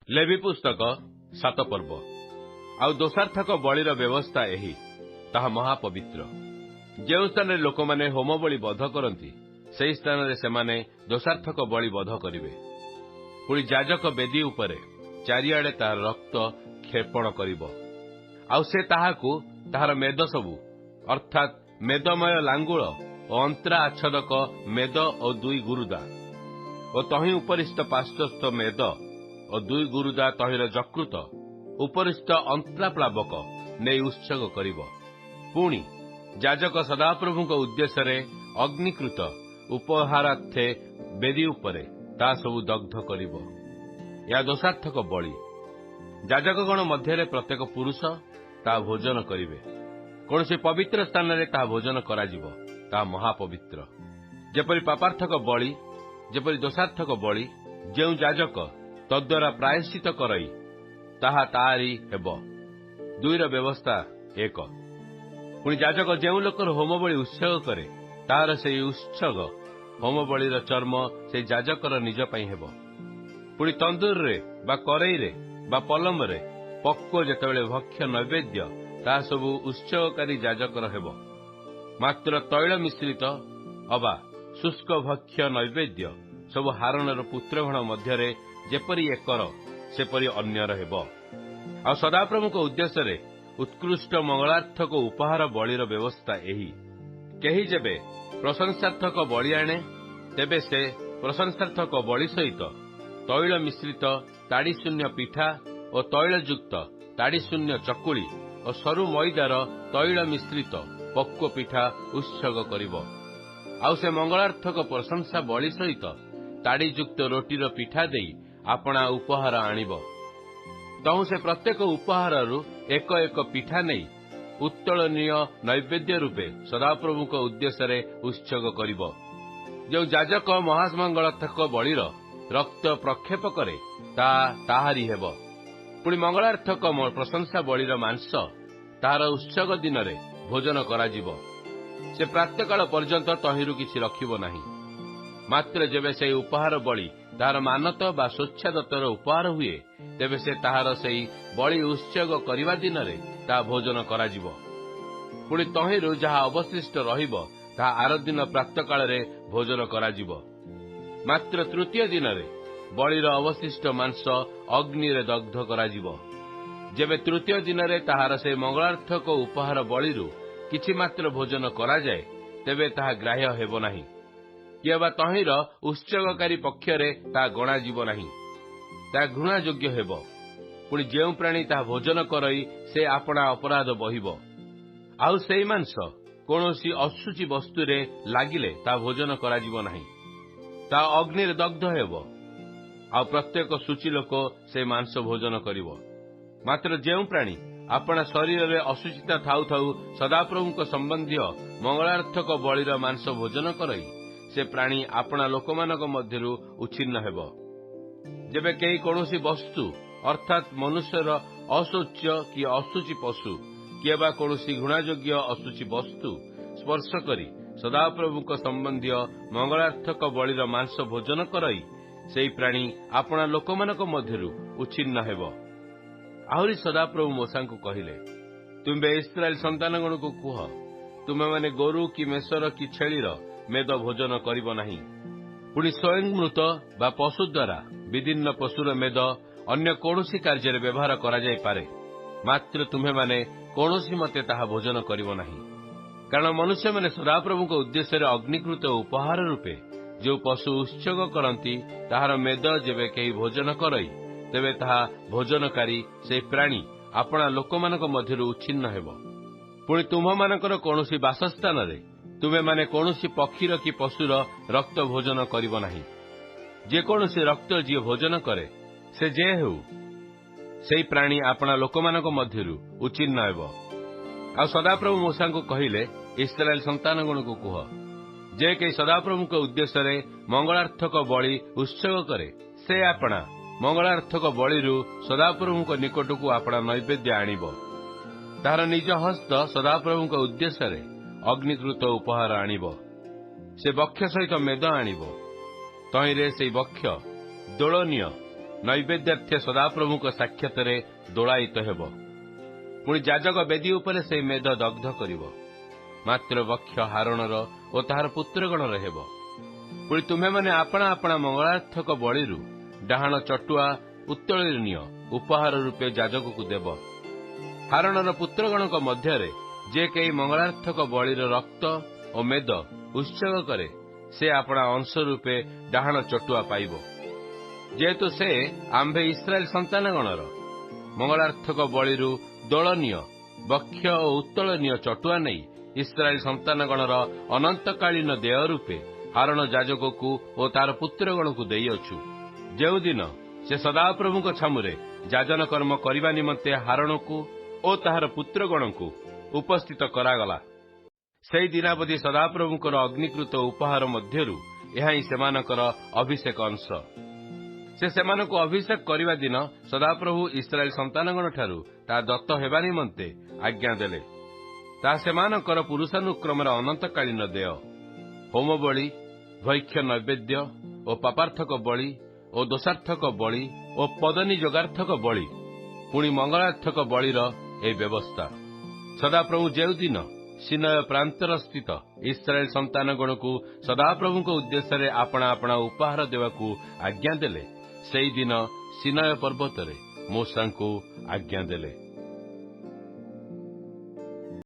Levy पुस्तक 7 पर्व आउ दोषार्थक बलिर व्यवस्था एही ताहा महापवित्र जो स्थान लोक मैंने होम बलि बध करती से स्थान से दोषार्थक बलि बध करेंगे पुणी याजक बेदी उपरे चारिआडे तार रक्त क्षेपण करिब आउ से ताहाकु ताहार मेद सबु अर्थात मेदमय लांगुल और अंतरा आच्छदक मेद और दुई गुरुदा और तही उपरिष्ट पार्श्वस्थ मेद और दुई गुरुदा तहिर जकृत उपरिष्ट अंतरा प्लावक नहीं उत्सर्ग करिब पुणी याजक सदाप्रभु उद्देश्य अग्निकृत उपहारार्थे बेदी उपरे ता सबु दग्ध करिब या दोषार्थक बलि याजकगण मध्य प्रत्येक पुरुष ता भोजन करिवे कौन से पवित्र स्थान में ता भोजन कराजिब ता महापवित्र जेपरि पापार्थक बलि जेपरि दोषार्थक बलि जो याजक तद्वारा प्रायश्चित करई ताहा तारी हेब दुईर व्यवस्था एक पुणी याजक जो लोकर होम बलि उत्सर्ग करे तार से उत्सर्ग होम बलिर चर्म से याजकर निज पई हेब पुणी तंदूर रे बा करई रे बा पलम रे पक्व जेतेबेले भक्ष्य नैवेद्य ता सबु उत्सर्गकारी याजकर हेब मात्र तैल मिश्रित अबा शुष्क भक्ष्य नैवेद्य सब हारणर पुत्रगण मध्य जेपरि एकर सेपरि अन्यर हेब आ सदाप्रभु उद्देश्य उत्कृष्ट मंगलार्थक उपहार बलिर व्यवस्था एही केही जेबे प्रशंसार्थक बलि आणे तेबे से प्रशंसार्थक बलि सहित तैल मिश्रित ताड़ी शून्य पिठा और तैलयुक्त ताड़ी शून्य चकुली और सरु मैदार तैल मिश्रित पक्व पिठा उत्सर्ग करिब आउ से मंगलार्थक प्रशंसा बलि सहित ताड़ीयुक्त रोटीर पिठा देई आपणा उपहार आनिब तहु से प्रत्येक उपहार एक एक पिठा नहीं उत्तोलनीय नैवेद्य रूपे सदाप्रभु उद्देश्य उत्सर्ग करिब जो याजक महामंगलार्थक बलिर रक्त प्रक्षेप करे ताहारी हेब पुणी मंगलार्थक प्रशंसा बलिर मांस ताहार उत्सर्ग दिन में भोजन कराजिब से प्रातकाल पर्यंत तहिरु किछि रखिब नाही मात्र जेबे से उपहार बलि तार मानत बा स्वच्छादतर उपहार हुए तेबे से ताहार सेई बलि उत्सर्ग करिबा दिन रे ता भोजन कराजिब पुणी तहिरु जहा अवशिष्ट रहिब ता आर दिन प्रातकाल रे भोजन कराजिब मात्र तृतीय दिन रे बलिर अवशिष्ट मांस अग्नि रे दग्ध कराजिब जेबे तृतीय दिन रे ताहार से मंगलार्थक उपहार बलिरु किछि मात्र भोजन करा जाए तेबे ताहा ग्राह्य हेब नाही किबा तहिर उत्सर्गकारी पक्षरे ता गणा जीव नाही ता घृणा योग्य हेब पुणी जेउ प्राणी ता भोजन करई से आपणा अपराध बहिब आउ सेई मांस कोनोसी अशुचि वस्तु रे लागिले ता भोजन करा जीव नाही ता अग्नि रे दग्ध हेब आ प्रत्येक शुचि लोक से मांस भोजन करिवो मात्र जेउ प्राणी आपणा शरीर रे असुचिता थाउ थाउ सदाप्रभु संबंधी मंगलार्थक बलिर मांस भोजन करई से प्राणी आपणा लोकमानक मध्यरु उच्छिन्न हेब जेबे केही कोनोसी वस्तु अर्थात मनुष्यर अशोच्य कि अशुचि पशु किबा कोनोसी घृणायोग्य अशुचि वस्तु स्पर्श करी सदाप्रभु संबंधी मंगलार्थक बलिर मांस भोजन करई सेई प्राणी आपणा लोकमानक मध्यरु उच्छिन्न हेब आहुरी सदाप्रभु मूसा कहिले तुमे इस्राएल संतानगण को कुह तुमे माने गोरु कि मेषर कि छेलीर मेद भोजन करिब नाही पुणी स्वयं मृत बा पशु द्वारा विभिन्न पशुर मेद अन्य कौनसी कार्य व्यवहार करा जाय पारे मात्र तुम्हे माने कौनसी मते ताहा भोजन करिब नाही कारण मनुष्य माने सदाप्रभु उद्देश्य अग्निकृत उपहार रूपे जो पशु उत्सर्ग करती ताहार मेद जेबे केही भोजन करई तेबे ताहा भोजनकारी से प्राणी आपणा लोकमानक मध्यरु उच्छिन्न हेब पुणी तुम्भमानकर कौनसी बासस्थान रे तुमे माने कौनसी पक्षीर कि पशुर रक्त भोजन करिब नाही जेकोसी रक्त जी भोजन करे से जे हेउ सेई प्राणी आपणा लोकमानक मध्यरु उच्छिन्न हेब आ सदाप्रभु मूसा कहिले इस्राएल संतानगण को कुह जे के सदाप्रभु उद्देश्य मंगलार्थक बलि उत्सर्ग करे से आपणा मंगलार्थक बलिरु सदाप्रभु निकटकू आपणा नैवेद्य आनिब तार निज हस्त सदाप्रभु उद्देश्य अग्निकृत उपहार आनिब से बक्ष सहित मेद आनिब तहिरे से बक्ष दोलनीय ନୈବେଦ୍ୟାର୍ଥ୍ୟ ସଦାପ୍ରଭୁଙ୍କ ସାକ୍ଷାତରେ ଦୋଳାୟିତ ହେବ। ପୁଣି ଯାଜକ ବେଦୀ ଉପରେ ସେହି ମେଦ ଦଗ୍ଧ କରିବ। ମାତ୍ର ବକ୍ଷ ହାରଣର ଓ ତାହାର ପୁତ୍ରଗଣର ହେବ। ପୁଣି ତୁମେମାନେ ଆପଣା ଆପଣା ମଙ୍ଗଳାର୍ଥକ ବଳିରୁ ଡାହାଣ ଚଟୁଆ ଉତ୍ତୋଳନ ନିଅ ଉପହାର ରୂପେ ଯାଜକକୁ ଦେବ। ହାରଣର ପୁତ୍ରଗଣଙ୍କ ମଧ୍ୟରେ ଯେ କେହି ମଙ୍ଗଳାର୍ଥକ ବଳିର ରକ୍ତ ଓ ମେଦ ଉତ୍ସର୍ଗ କରେ, ସେ ଆପଣା ଅଂଶ ରୂପେ ଡାହାଣ ଚଟୁଆ ପାଇବ। ଯେହେତୁ ସେ ଆମ୍ଭେ ଇସ୍ରାଏଲ ସନ୍ତାନଗଣର ମଙ୍ଗଳାର୍ଥକ ବଳିରୁ ଦୋଳନୀୟ ବକ୍ଷ ଓ ଉତ୍ତୋଳନୀୟ ଚଟୁଆ ନେଇ ଇସ୍ରାଏଲ ସନ୍ତାନଗଣର ଅନନ୍ତକାଳୀନ ଦେୟ ରୂପେ ହାରଣ ଯାଜକକୁ ଓ ତାର ପୁତ୍ରଗଣକୁ ଦେଇଅଛୁ। ଯେଉଁଦିନ ସେ ସଦାପ୍ରଭୁଙ୍କ ଛାମୁରେ ଯାଜନ କର୍ମ କରିବା ନିମନ୍ତେ ହାରଣକୁ ଓ ତାହାର ପୁତ୍ରଗଣଙ୍କୁ ଉପସ୍ଥିତ କରାଗଲା, ସେହି ଦିନାବଧି ସଦାପ୍ରଭୁଙ୍କର ଅଗ୍ନିକୃତ ଉପହାର ମଧ୍ୟରୁ ଏହା ହିଁ ସେମାନଙ୍କର ଅଭିଷେକ ଅଂଶ। ସେ ସେମାନଙ୍କୁ ଅଭିଷେକ କରିବା ଦିନ ସଦାପ୍ରଭୁ ଇସ୍ରାଏଲ ସନ୍ତାନଗଣଠାରୁ ତାହା ଦତ୍ତ ହେବା ନିମନ୍ତେ ଆଜ୍ଞା ଦେଲେ। ତାହା ସେମାନଙ୍କର ପୁରୁଷାନୁକ୍ରମର ଅନନ୍ତକାଳୀନ ଦେୟ। ହୋମବଳି, ଭୈକ୍ଷ ନୈବେଦ୍ୟ ଓ ପାପାର୍ଥକ ବଳି ଓ ଦୋଷାର୍ଥକ ବଳି ଓ ପଦନିଯୋଗାର୍ଥକ ବଳି, ପୁଣି ମଙ୍ଗଳାର୍ଥକ ବଳିର ଏହି ବ୍ୟବସ୍ଥା। ସଦାପ୍ରଭୁ ଯେଉଁଦିନ ସିନୟ ପ୍ରାନ୍ତର ସ୍ଥିତ ଇସ୍ରାଏଲ ସନ୍ତାନଗଣକୁ ସଦାପ୍ରଭୁଙ୍କ ଉଦ୍ଦେଶ୍ୟରେ ଆପଣା ଆପଣା ଉପହାର ଦେବାକୁ ଆଜ୍ଞା ଦେଲେ, ସେହିଦିନ ସିନୟ ପର୍ବତରେ ମୂଷାଙ୍କୁ ଆଜ୍ଞା ଦେଲେ।